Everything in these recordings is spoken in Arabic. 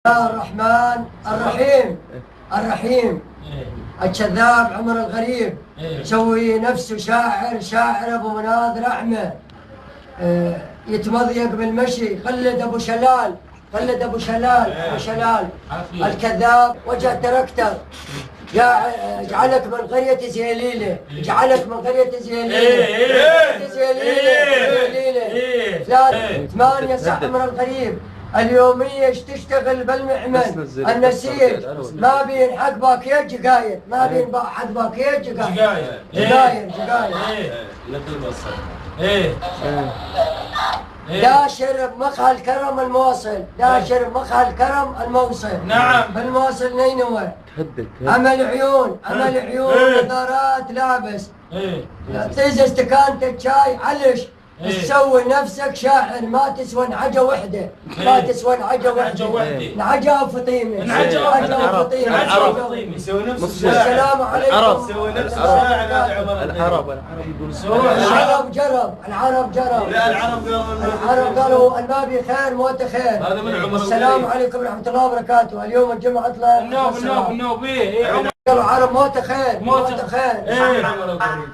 الرحمن الرحيم. الرحيم الكذاب عمر الغريب يسوي نفسه شاعر ابو مناظ رحمه، يتمضيق بالمشي. خلد ابو شلال ابو شلال الكذاب وجه تركتر يجعلك من قرية زيليلة، يجعلك من قرية زيليلة. ثلاثة 8 صح عمر الغريب. اليومية تشتغل بالمعمل. النسيج ما بين حق باكيت جقاير، ما بين حق باكيت جقاير. داشر بمقهى الكرم الموصل، داشر بمقهى الكرم الموصل. نعم. بالموصل نينوى. عمل عيون نظارات لابس. تيجي استكانة الشاي علش. تسوي نفسك شاعر ما تسوى نعجة وحدة، ما تسوى نعجة وحدة. نعجة وفطيمة. نعجة وفطيمة. يسوي نفسه السلام عليكم. يسوي نفسه شاعر. هذا عمر العرب جرب. العرب لا العرب قالوا النبي خير موت خير. هذا من عمر. السلام عليكم ورحمة الله وبركاته. اليوم الجمعة طلع النوب قالوا عرب موت خير.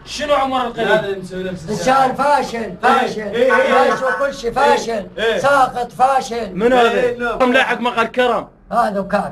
شنو عمر القريب؟ انسان فاشل فاشل وكل شيء فاشل. ساقط فاشل. من هذا؟ لاحق مقهى الكرم. هذا وكاف